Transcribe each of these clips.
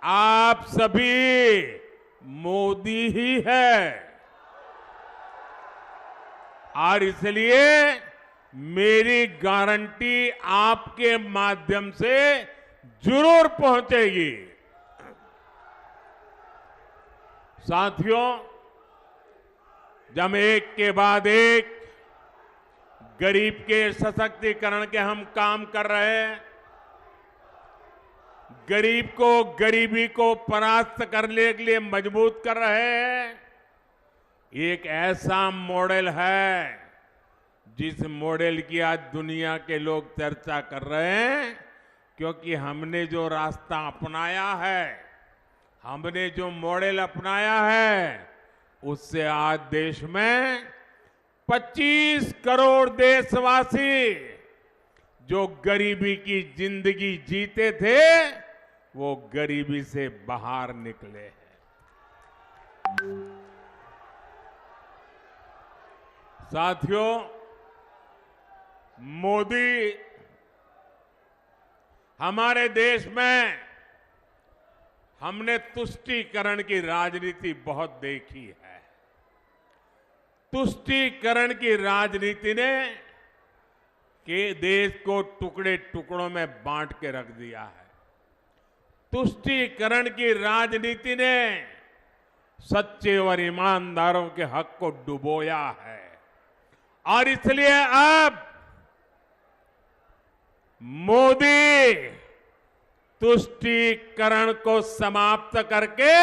आप सभी मोदी ही है और इसलिए मेरी गारंटी आपके माध्यम से जरूर पहुंचेगी। साथियों, जब एक के बाद एक गरीब के सशक्तिकरण के हम काम कर रहे हैं, गरीब को गरीबी को परास्त करने के लिए मजबूत कर रहे हैं, एक ऐसा मॉडल है जिस मॉडल की आज दुनिया के लोग चर्चा कर रहे हैं, क्योंकि हमने जो रास्ता अपनाया है, हमने जो मॉडल अपनाया है, उससे आज देश में 25 करोड़ देशवासी जो गरीबी की जिंदगी जीते थे, वो गरीबी से बाहर निकले हैं। साथियों, मोदी हमारे देश में हमने तुष्टीकरण की राजनीति बहुत देखी है। तुष्टीकरण की राजनीति ने के देश को टुकड़े टुकड़ों में बांट के रख दिया है। तुष्टीकरण की राजनीति ने सच्चे और ईमानदारों के हक को डुबोया है और इसलिए अब मोदी तुष्टीकरण को समाप्त करके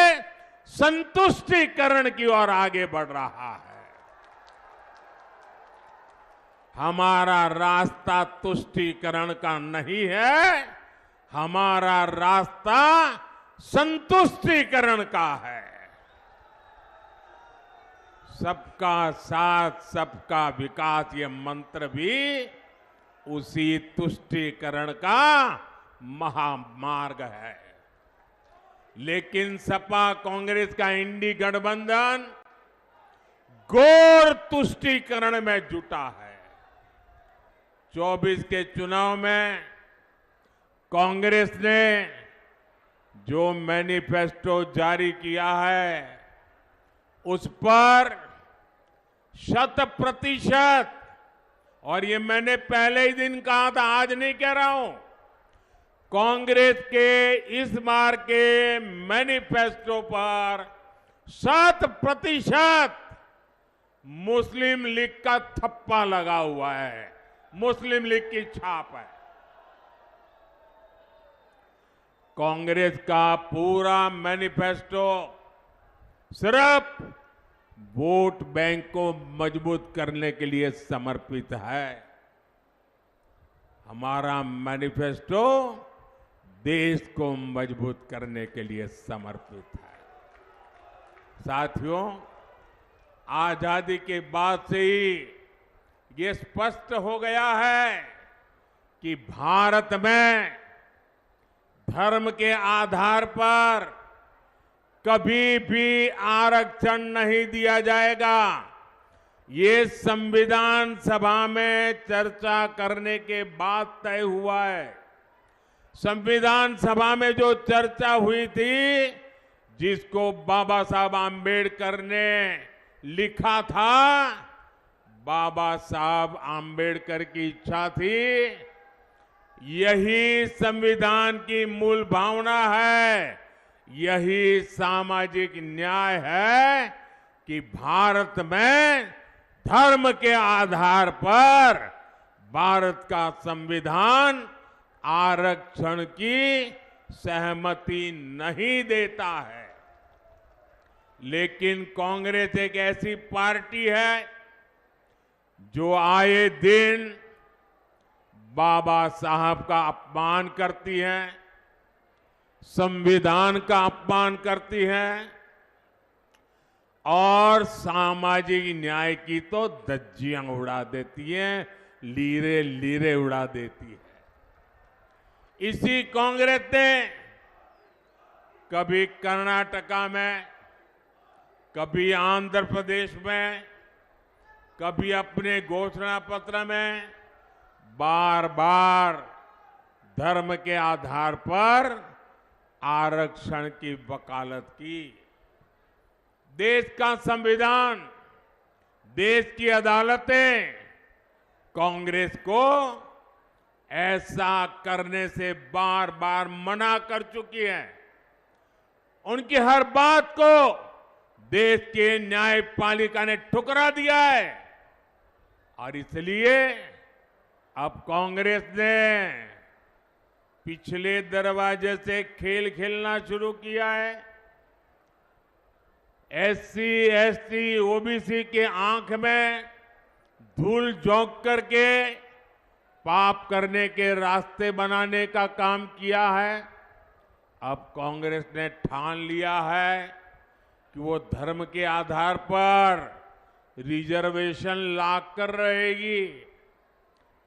संतुष्टीकरण की ओर आगे बढ़ रहा है। हमारा रास्ता तुष्टीकरण का नहीं है, हमारा रास्ता संतुष्टीकरण का है। सबका साथ सबका विकास ये मंत्र भी उसी तुष्टीकरण का महामार्ग है। लेकिन सपा कांग्रेस का इंडी गठबंधन घोर तुष्टीकरण में जुटा है। 24 के चुनाव में कांग्रेस ने जो मैनिफेस्टो जारी किया है, उस पर 100%, और ये मैंने पहले ही दिन कहा था, आज नहीं कह रहा हूं, कांग्रेस के इस बार के मैनिफेस्टो पर 100% मुस्लिम लीग का थप्पा लगा हुआ है, मुस्लिम लीग की छाप है। कांग्रेस का पूरा मैनिफेस्टो सिर्फ वोट बैंक को मजबूत करने के लिए समर्पित है। हमारा मैनिफेस्टो देश को मजबूत करने के लिए समर्पित है। साथियों, आजादी के बाद से ही ये स्पष्ट हो गया है कि भारत में धर्म के आधार पर कभी भी आरक्षण नहीं दिया जाएगा। ये संविधान सभा में चर्चा करने के बाद तय हुआ है। संविधान सभा में जो चर्चा हुई थी, जिसको बाबा साहब आम्बेडकर ने लिखा था, बाबा साहब आम्बेडकर की इच्छा थी, यही संविधान की मूल भावना है, यही सामाजिक न्याय है कि भारत में धर्म के आधार पर भारत का संविधान आरक्षण की सहमति नहीं देता है। लेकिन कांग्रेस एक ऐसी पार्टी है जो आए दिन बाबा साहब का अपमान करती है, संविधान का अपमान करती है और सामाजिक न्याय की तो धज्जियां उड़ा देती है, लीरे लीरे उड़ा देती है। इसी कांग्रेस ने कभी कर्नाटका में, कभी आंध्र प्रदेश में, कभी अपने घोषणा पत्र में बार बार धर्म के आधार पर आरक्षण की वकालत की। देश का संविधान, देश की अदालतें कांग्रेस को ऐसा करने से बार बार मना कर चुकी है। उनकी हर बात को देश के न्यायपालिका ने ठुकरा दिया है और इसलिए अब कांग्रेस ने पिछले दरवाजे से खेल खेलना शुरू किया है। एससी, एसटी, ओबीसी के आंख में धूल झोंक करके पाप करने के रास्ते बनाने का काम किया है। अब कांग्रेस ने ठान लिया है कि वो धर्म के आधार पर रिजर्वेशन लाकर रहेगी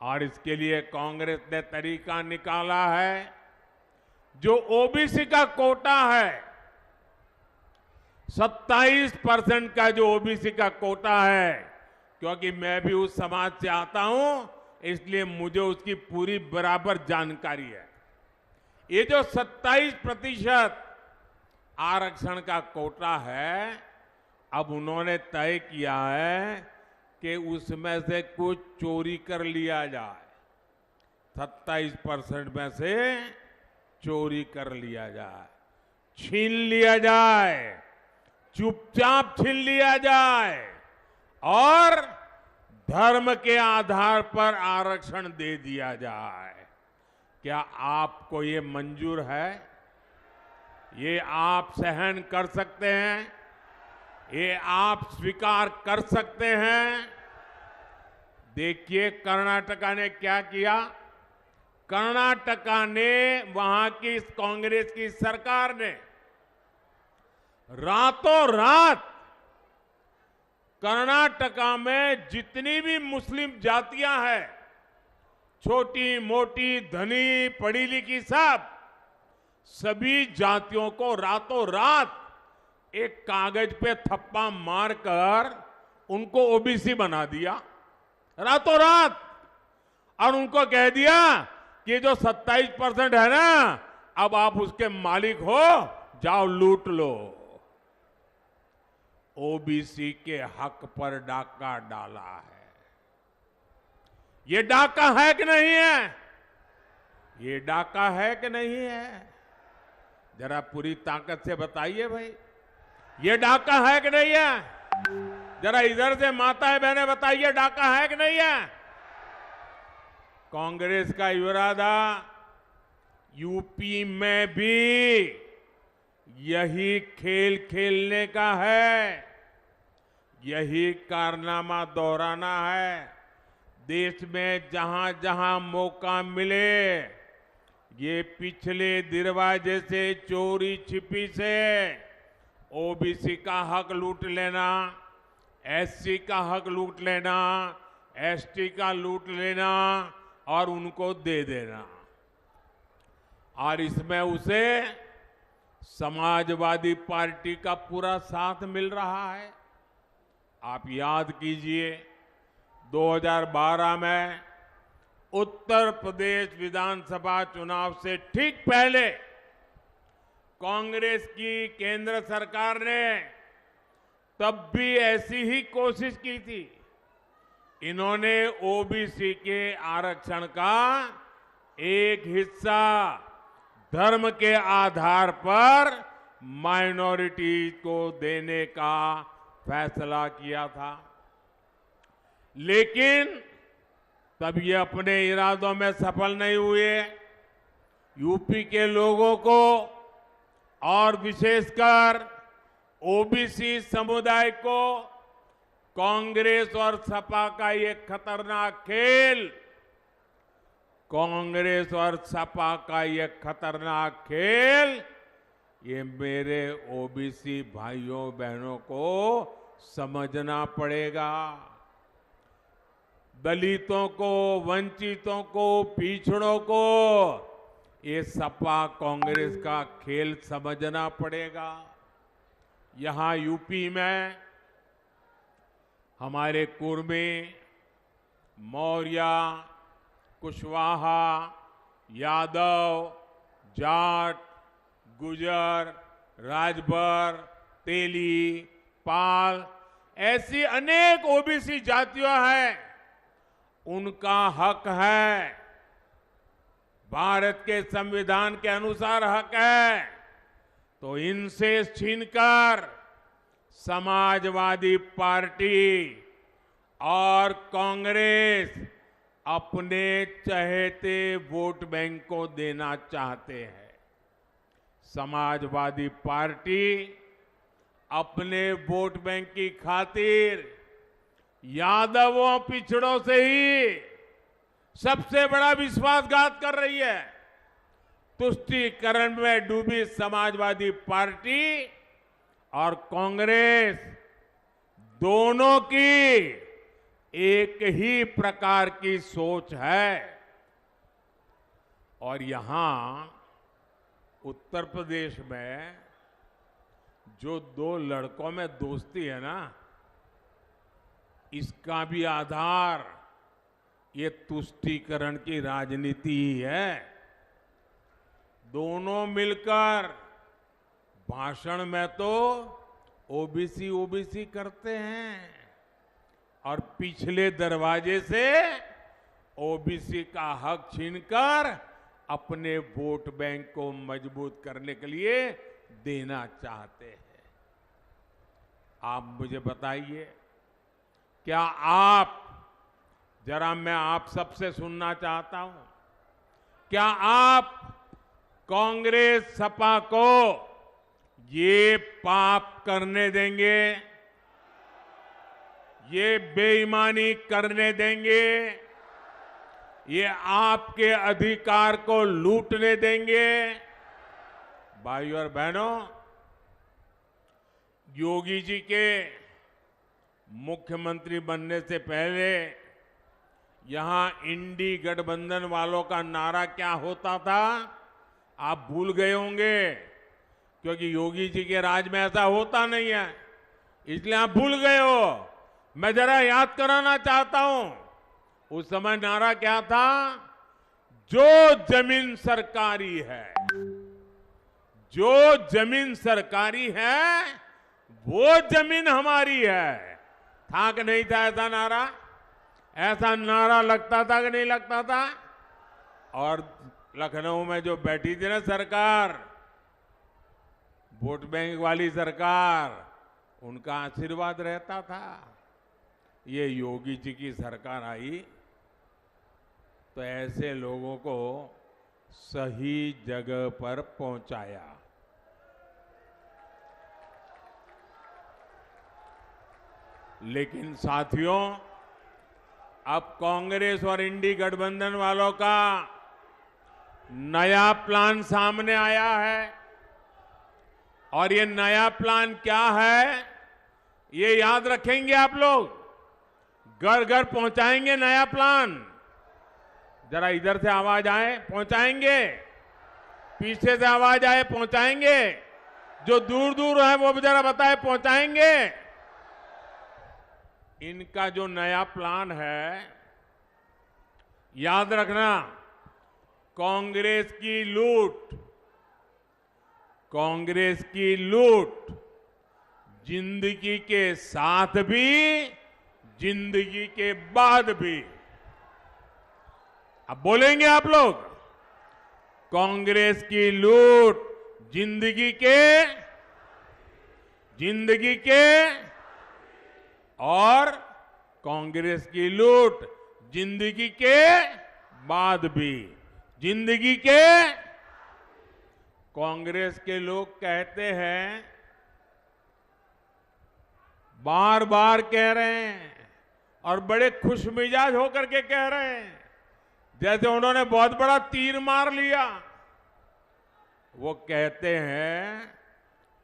और इसके लिए कांग्रेस ने तरीका निकाला है। जो ओबीसी का कोटा है, 27% का जो ओबीसी का कोटा है, क्योंकि मैं भी उस समाज से आता हूं इसलिए मुझे उसकी पूरी बराबर जानकारी है। ये जो 27% आरक्षण का कोटा है, अब उन्होंने तय किया है कि उसमें से कुछ चोरी कर लिया जाए। 27% में से चोरी कर लिया जाए, छीन लिया जाए, चुपचाप छीन लिया जाए और धर्म के आधार पर आरक्षण दे दिया जाए। क्या आपको ये मंजूर है? ये आप सहन कर सकते हैं? ये आप स्वीकार कर सकते हैं? देखिए कर्नाटका ने क्या किया। कर्नाटका ने, वहां की कांग्रेस की सरकार ने रातों रात कर्नाटका में जितनी भी मुस्लिम जातियां हैं, छोटी मोटी, धनी, पढ़ी लिखी, सभी जातियों को रातों रात एक कागज पे थप्पा मारकर उनको ओबीसी बना दिया, रातों रात। और उनको कह दिया कि जो 27% है ना, अब आप उसके मालिक हो, जाओ लूट लो। ओबीसी के हक पर डाका डाला है। ये डाका है कि नहीं है? ये डाका है कि नहीं है? जरा पूरी ताकत से बताइए भाई, ये डाका है कि नहीं है? जरा इधर से माताएं बहनें बताइए, डाका है कि नहीं है? कांग्रेस का इरादा यूपी में भी यही खेल खेलने का है, यही कारनामा दोहराना है। देश में जहां जहां मौका मिले ये पिछले दरवाजे से चोरी छिपी से ओबीसी का हक लूट लेना, एससी का हक लूट लेना, एसटी का लूट लेना और उनको दे देना। और इसमें उसे समाजवादी पार्टी का पूरा साथ मिल रहा है। आप याद कीजिए 2012 में उत्तर प्रदेश विधानसभा चुनाव से ठीक पहले कांग्रेस की केंद्र सरकार ने तब भी ऐसी ही कोशिश की थी। इन्होंने ओबीसी के आरक्षण का एक हिस्सा धर्म के आधार पर माइनॉरिटी को देने का फैसला किया था, लेकिन तब ये अपने इरादों में सफल नहीं हुए। यूपी के लोगों को और विशेषकर ओबीसी समुदाय को कांग्रेस और सपा का ये खतरनाक खेल, कांग्रेस और सपा का ये खतरनाक खेल, ये मेरे ओबीसी भाइयों बहनों को समझना पड़ेगा। दलितों को, वंचितों को, पिछड़ों को ये सपा कांग्रेस का खेल समझना पड़ेगा। यहां यूपी में हमारे कुर्मी, मौर्य, कुशवाहा, यादव, जाट, गुजर, राजभर, तेली, पाल ऐसी अनेक ओबीसी जातियां हैं, उनका हक है, भारत के संविधान के अनुसार हक है। तो इनसे छीनकर समाजवादी पार्टी और कांग्रेस अपने चहेते वोट बैंक को देना चाहते हैं। समाजवादी पार्टी अपने वोट बैंक की खातिर यादवों पिछड़ों से ही सबसे बड़ा विश्वासघात कर रही है। तुष्टीकरण में डूबी समाजवादी पार्टी और कांग्रेस दोनों की एक ही प्रकार की सोच है। और यहां उत्तर प्रदेश में जो दो लड़कों में दोस्ती है ना, इसका भी आधार ये तुष्टीकरण की राजनीति ही है। दोनों मिलकर भाषण में तो ओबीसी ओबीसी करते हैं और पिछले दरवाजे से ओबीसी का हक छीनकर अपने वोट बैंक को मजबूत करने के लिए देना चाहते हैं। आप मुझे बताइए, क्या आप, जरा मैं आप सबसे सुनना चाहता हूं, क्या आप कांग्रेस सपा को ये पाप करने देंगे, ये बेईमानी करने देंगे, ये आपके अधिकार को लूटने देंगे? भाइयों और बहनों, योगी जी के मुख्यमंत्री बनने से पहले यहां इंडी गठबंधन वालों का नारा क्या होता था, आप भूल गए होंगे, क्योंकि योगी जी के राज में ऐसा होता नहीं है, इसलिए आप भूल गए हो। मैं जरा याद कराना चाहता हूं, उस समय नारा क्या था? जो जमीन सरकारी है, जो जमीन सरकारी है, वो जमीन हमारी है। था कि नहीं था ऐसा नारा? ऐसा नारा लगता था कि नहीं लगता था? और लखनऊ में जो बैठी थी ना सरकार, वोट बैंक वाली सरकार, उनका आशीर्वाद रहता था। ये योगी जी की सरकार आई तो ऐसे लोगों को सही जगह पर पहुंचाया। लेकिन साथियों, अब कांग्रेस और इंडी गठबंधन वालों का नया प्लान सामने आया है। और ये नया प्लान क्या है, ये याद रखेंगे आप लोग? घर घर पहुंचाएंगे नया प्लान। जरा इधर से आवाज आए, पहुंचाएंगे? पीछे से आवाज आए, पहुंचाएंगे? जो दूर दूर है वो भी जरा बताए, पहुंचाएंगे? इनका जो नया प्लान है, याद रखना, कांग्रेस की लूट, कांग्रेस की लूट जिंदगी के साथ भी, जिंदगी के बाद भी। अब बोलेंगे आप लोग? कांग्रेस की लूट जिंदगी के और कांग्रेस की लूट जिंदगी के बाद भी, जिंदगी के। कांग्रेस के लोग कहते हैं, बार बार कह रहे हैं और बड़े खुशमिजाज होकर के कह रहे हैं, जैसे उन्होंने बहुत बड़ा तीर मार लिया। वो कहते हैं,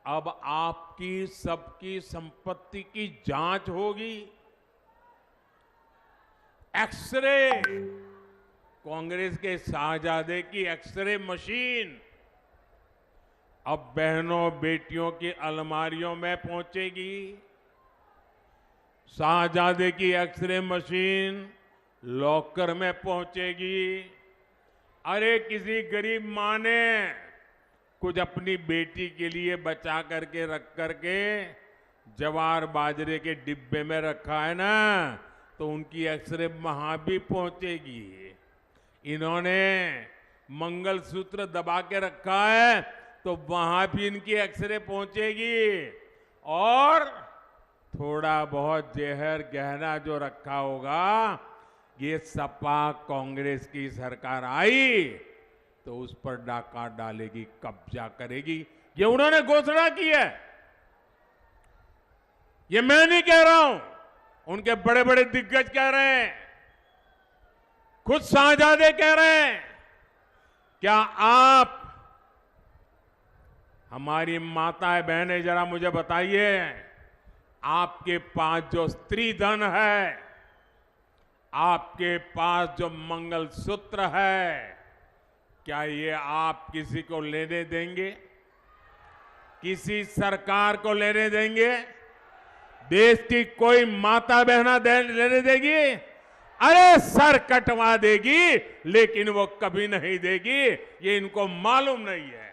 अब आपकी सबकी संपत्ति की जांच होगी। एक्सरे, कांग्रेस के शाहजादे की एक्सरे मशीन अब बहनों बेटियों की अलमारियों में पहुंचेगी। शाहजादे की एक्सरे मशीन लॉकर में पहुंचेगी। अरे किसी गरीब मां ने कुछ अपनी बेटी के लिए बचा करके रख करके जवार बाजरे के डिब्बे में रखा है ना, तो उनकी एक्सरे वहां भी पहुंचेगी। इन्होंने मंगलसूत्र दबा के रखा है तो वहां भी इनकी एक्सरे पहुंचेगी। और थोड़ा बहुत जहर गहना जो रखा होगा, ये सपा कांग्रेस की सरकार आई तो उस पर डाका डालेगी, कब्जा करेगी। ये उन्होंने घोषणा की है, ये मैं नहीं कह रहा हूं, उनके बड़े बड़े दिग्गज कह रहे हैं, खुद शाहजादे कह रहे हैं। क्या आप, हमारी माताएं बहनें, जरा मुझे बताइए, आपके पास जो स्त्री धन है, आपके पास जो मंगलसूत्र है, क्या ये आप किसी को लेने देंगे? किसी सरकार को लेने देंगे? देश की कोई माता बहना लेने देगी? अरे सर कटवा देगी, लेकिन वो कभी नहीं देगी, ये इनको मालूम नहीं है।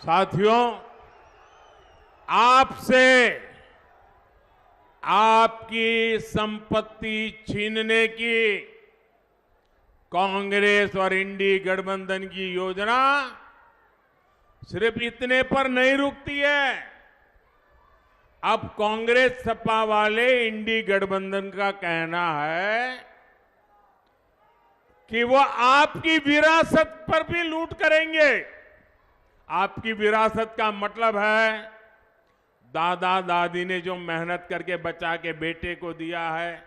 साथियों, आपसे आपकी संपत्ति छीनने की कांग्रेस और इंडी गठबंधन की योजना सिर्फ इतने पर नहीं रुकती है। अब कांग्रेस सपा वाले इंडी गठबंधन का कहना है कि वो आपकी विरासत पर भी लूट करेंगे। आपकी विरासत का मतलब है, दादा दादी ने जो मेहनत करके बचा के बेटे को दिया है,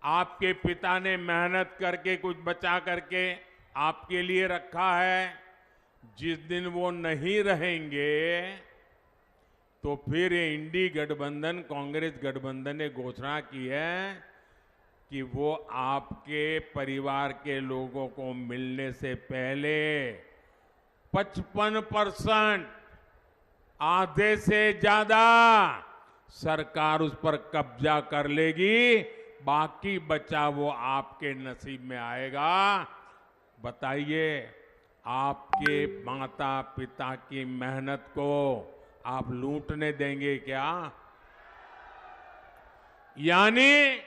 आपके पिता ने मेहनत करके कुछ बचा करके आपके लिए रखा है। जिस दिन वो नहीं रहेंगे तो फिर ये इंडी गठबंधन, कांग्रेस गठबंधन ने घोषणा की है कि वो आपके परिवार के लोगों को मिलने से पहले 55%, आधे से ज्यादा सरकार उस पर कब्जा कर लेगी, बाकी बचा वो आपके नसीब में आएगा। बताइए, आपके माता पिता की मेहनत को आप लूटने देंगे क्या? यानी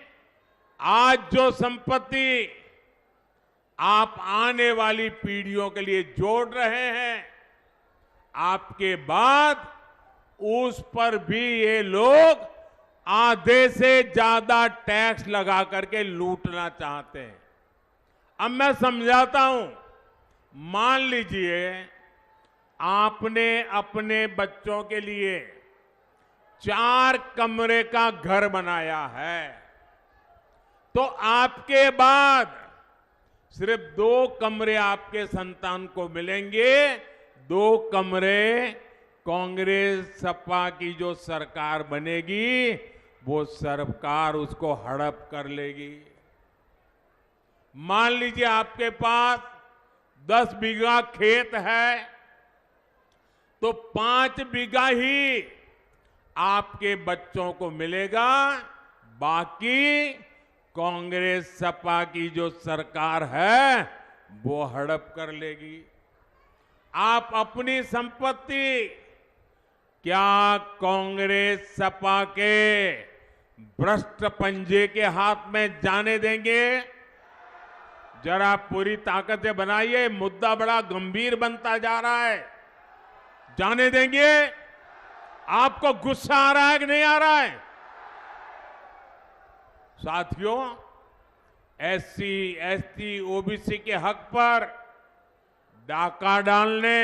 आज जो संपत्ति आप आने वाली पीढ़ियों के लिए जोड़ रहे हैं, आपके बाद उस पर भी ये लोग आधे से ज्यादा टैक्स लगा करके लूटना चाहते हैं। अब मैं समझाता हूं। मान लीजिए आपने अपने बच्चों के लिए 4 कमरे का घर बनाया है, तो आपके बाद सिर्फ 2 कमरे आपके संतान को मिलेंगे, 2 कमरे कांग्रेस सपा की जो सरकार बनेगी वो सरकार उसको हड़प कर लेगी। मान लीजिए आपके पास 10 बीघा खेत है, तो 5 बीघा ही आपके बच्चों को मिलेगा, बाकी कांग्रेस सपा की जो सरकार है वो हड़प कर लेगी। आप अपनी संपत्ति क्या कांग्रेस सपा के भ्रष्ट पंजे के हाथ में जाने देंगे? जरा पूरी ताकत से बनाइए, मुद्दा बड़ा गंभीर बनता जा रहा है। जाने देंगे? आपको गुस्सा आ रहा है कि नहीं आ रहा है? साथियों, एससी, एसटी, ओबीसी के हक पर डाका डालने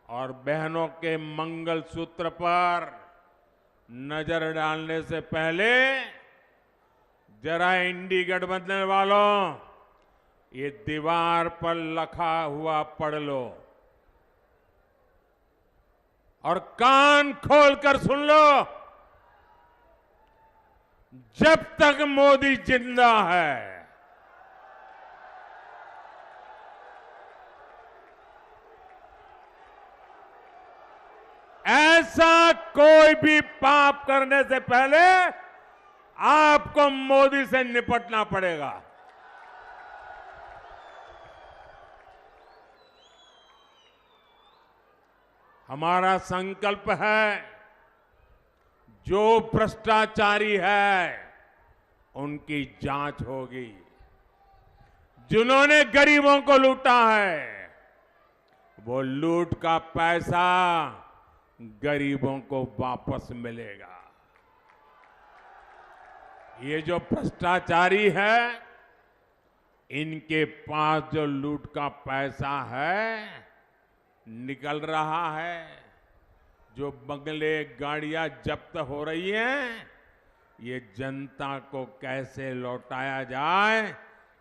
और बहनों के मंगलसूत्र पर नजर डालने से पहले जरा इंडी गठबंधन वालों, ये दीवार पर लिखा हुआ पढ़ लो और कान खोलकर सुन लो। जब तक मोदी जिंदा है, ऐसा कोई भी पाप करने से पहले आपको मोदी से निपटना पड़ेगा। हमारा संकल्प है, जो भ्रष्टाचारी है उनकी जांच होगी। जिन्होंने गरीबों को लूटा है, वो लूट का पैसा गरीबों को वापस मिलेगा। ये जो भ्रष्टाचारी है, इनके पास जो लूट का पैसा है निकल रहा है, जो बंगले गाड़ियां जब्त हो रही हैं, ये जनता को कैसे लौटाया जाए,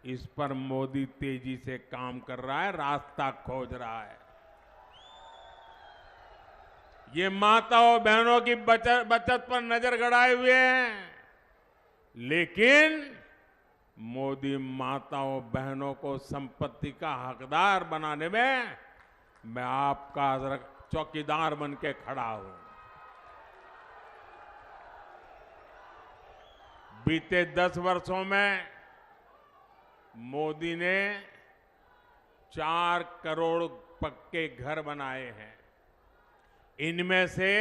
इस पर मोदी तेजी से काम कर रहा है, रास्ता खोज रहा है। ये माताओं बहनों की बचत पर नजर गड़ाए हुए हैं, लेकिन मोदी माताओं बहनों को संपत्ति का हकदार बनाने में मैं आपका चौकीदार बन के खड़ा हूं। बीते 10 वर्षों में मोदी ने 4 करोड़ पक्के घर बनाए हैं। इनमें से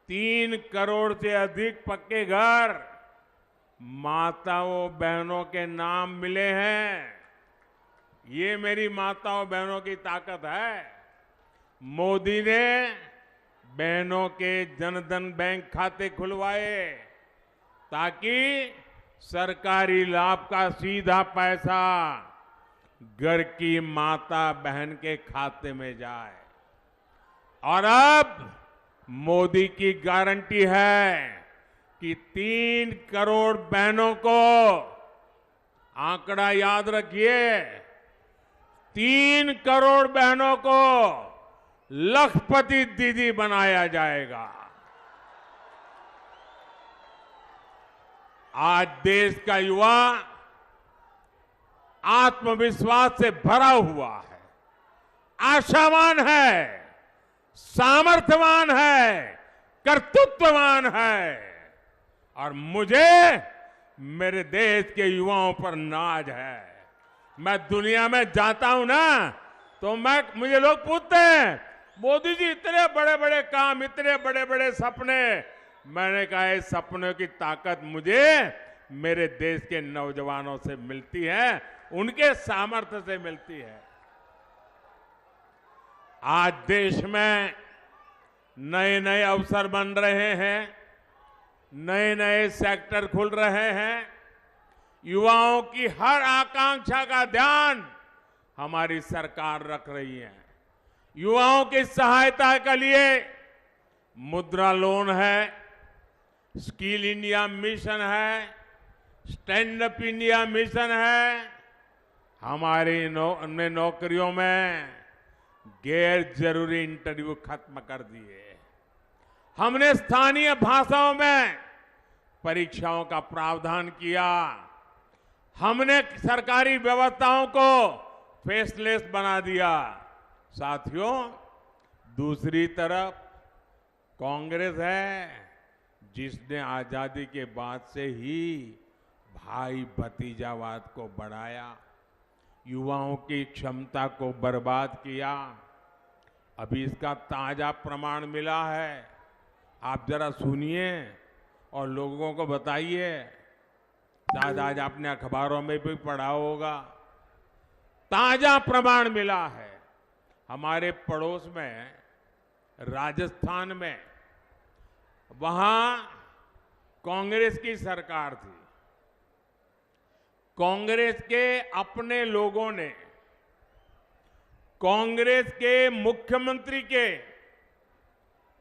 3 करोड़ से अधिक पक्के घर माताओं बहनों के नाम मिले हैं। ये मेरी माताओं बहनों की ताकत है। मोदी ने बहनों के जनधन बैंक खाते खुलवाए ताकि सरकारी लाभ का सीधा पैसा घर की माता बहन के खाते में जाए। और अब मोदी की गारंटी है कि 3 करोड़ बहनों को, आंकड़ा याद रखिए, 3 करोड़ बहनों को लखपति दीदी बनाया जाएगा। आज देश का युवा आत्मविश्वास से भरा हुआ है, आशावान है, सामर्थ्यवान है, कर्तृत्ववान है, और मुझे मेरे देश के युवाओं पर नाज है। मैं दुनिया में जाता हूं ना, तो मुझे लोग पूछते हैं, मोदी जी इतने बड़े बड़े काम, इतने बड़े बड़े सपने। मैंने कहा, इस सपनों की ताकत मुझे मेरे देश के नौजवानों से मिलती है, उनके सामर्थ्य से मिलती है। आज देश में नए नए अवसर बन रहे हैं, नए नए सेक्टर खुल रहे हैं। युवाओं की हर आकांक्षा का ध्यान हमारी सरकार रख रही है। युवाओं की सहायता के लिए मुद्रा लोन है, स्किल इंडिया मिशन है, स्टैंड अप इंडिया मिशन है। हमारी नौकरियों में गैर जरूरी इंटरव्यू खत्म कर दिए। हमने स्थानीय भाषाओं में परीक्षाओं का प्रावधान किया। हमने सरकारी व्यवस्थाओं को फेसलेस बना दिया। साथियों, दूसरी तरफ कांग्रेस है, जिसने आजादी के बाद से ही भाई भतीजावाद को बढ़ाया, युवाओं की क्षमता को बर्बाद किया। अभी इसका ताजा प्रमाण मिला है, आप जरा सुनिए और लोगों को बताइए। शायद आज आपने अखबारों में भी पढ़ा होगा, ताजा प्रमाण मिला है। हमारे पड़ोस में राजस्थान में, वहां कांग्रेस की सरकार थी। कांग्रेस के अपने लोगों ने कांग्रेस के मुख्यमंत्री के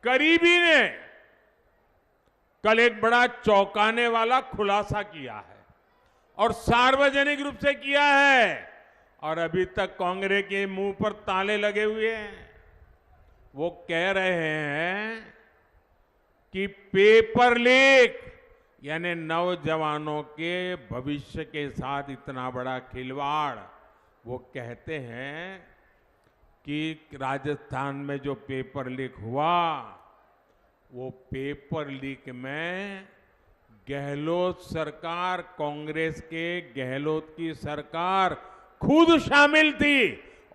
करीबी ने कल एक बड़ा चौंकाने वाला खुलासा किया है, और सार्वजनिक रूप से किया है, और अभी तक कांग्रेस के मुंह पर ताले लगे हुए हैं। वो कह रहे हैं कि पेपर लीक, यानी नौजवानों के भविष्य के साथ इतना बड़ा खिलवाड़। वो कहते हैं कि राजस्थान में जो पेपर लीक हुआ, वो पेपर लीक में गहलोत सरकार, कांग्रेस के गहलोत की सरकार खुद शामिल थी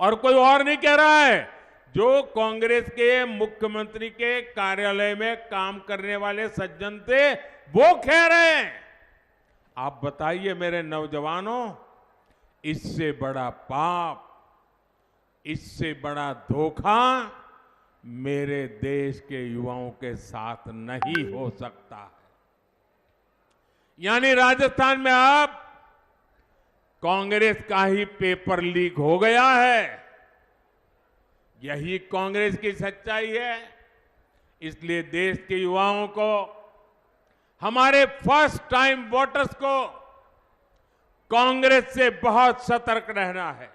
और कोई और नहीं कह रहा है। जो कांग्रेस के मुख्यमंत्री के कार्यालय में काम करने वाले सज्जन थे, वो कह रहे हैं। आप बताइए मेरे नौजवानों, इससे बड़ा पाप, इससे बड़ा धोखा मेरे देश के युवाओं के साथ नहीं हो सकता। यानी राजस्थान में अब कांग्रेस का ही पेपर लीक हो गया है। यही कांग्रेस की सच्चाई है। इसलिए देश के युवाओं को, हमारे फर्स्ट टाइम वोटर्स को कांग्रेस से बहुत सतर्क रहना है।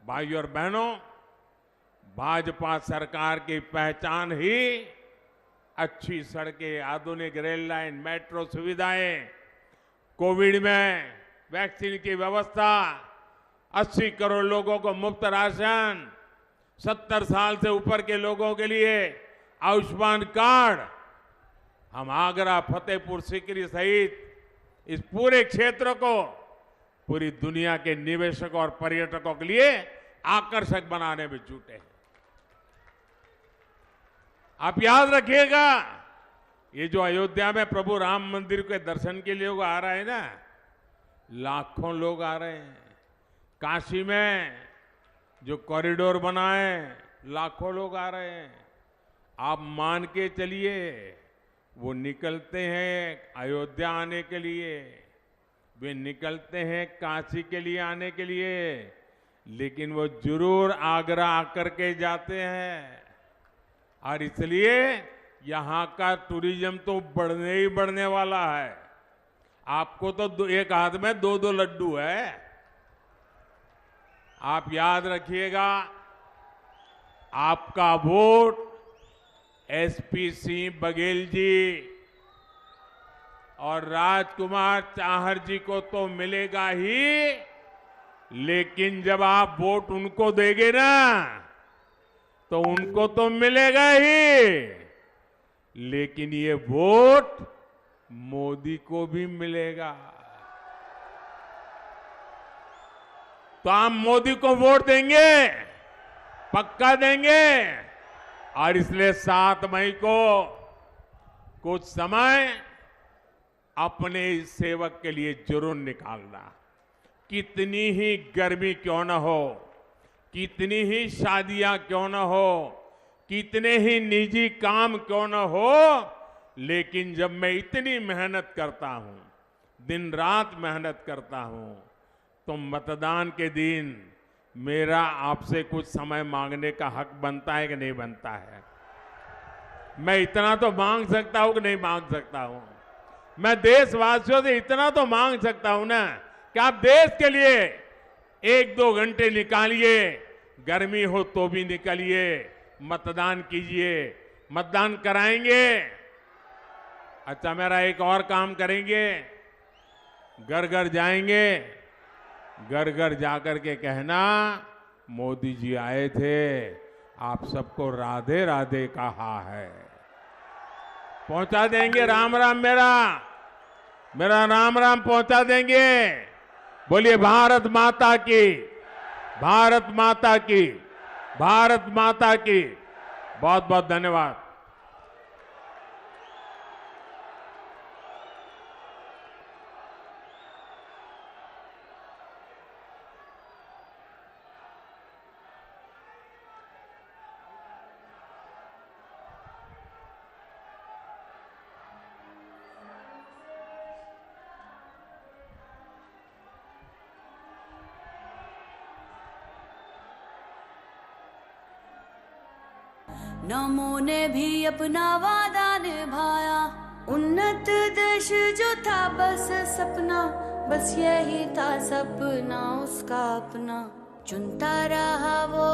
भाइयों और बहनों, भाजपा सरकार की पहचान ही अच्छी सड़कें, आधुनिक रेल लाइन, मेट्रो सुविधाएं, कोविड में वैक्सीन की व्यवस्था, 80 करोड़ लोगों को मुफ्त राशन, 70 साल से ऊपर के लोगों के लिए आयुष्मान कार्ड। हम आगरा, फतेहपुर सीकरी सहित इस पूरे क्षेत्र को पूरी दुनिया के निवेशकों और पर्यटकों के लिए आकर्षक बनाने में जुटे हैं। आप याद रखिएगा, ये जो अयोध्या में प्रभु राम मंदिर के दर्शन के लिए लोग आ रहे हैं ना, लाखों लोग आ रहे हैं। काशी में जो कॉरिडोर बना है, लाखों लोग आ रहे हैं। आप मान के चलिए, वो निकलते हैं अयोध्या आने के लिए, वे निकलते हैं काशी के लिए आने के लिए, लेकिन वो जरूर आगरा आकर के जाते हैं। और इसलिए यहां का टूरिज्म तो बढ़ने ही बढ़ने वाला है। आपको तो एक हाथ में 2-2 लड्डू है। आप याद रखिएगा, आपका वोट एसपी सिंह बघेल जी और राजकुमार चाहर जी को तो मिलेगा ही, लेकिन जब आप वोट उनको देंगे ना, तो उनको तो मिलेगा ही, लेकिन ये वोट मोदी को भी मिलेगा। तो आप मोदी को वोट देंगे, पक्का देंगे। और इसलिए 7 मई को कुछ समय अपने इस सेवक के लिए जरूर निकालना। कितनी ही गर्मी क्यों न हो, कितनी ही शादियां क्यों न हो, कितने ही निजी काम क्यों न हो, लेकिन जब मैं इतनी मेहनत करता हूं, दिन रात मेहनत करता हूं, तो मतदान के दिन मेरा आपसे कुछ समय मांगने का हक बनता है कि नहीं बनता है? मैं इतना तो मांग सकता हूं कि नहीं मांग सकता हूं? मैं देशवासियों से इतना तो मांग सकता हूं ना कि आप देश के लिए 1-2 घंटे निकालिए, गर्मी हो तो भी निकलिए, मतदान कीजिए। मतदान कराएंगे। अच्छा, मेरा एक और काम करेंगे, घर घर जाएंगे, घर घर जाकर के कहना, मोदी जी आए थे, आप सबको राधे राधे कहा है। पहुंचा देंगे राम राम, मेरा राम राम पहुंचा देंगे। बोलिए भारत माता की, भारत माता की, भारत माता की। बहुत बहुत धन्यवाद। नमो ने भी अपना वादा निभाया, उन्नत देश जो था बस सपना, बस यही था सपना उसका अपना, चुनता रहा वो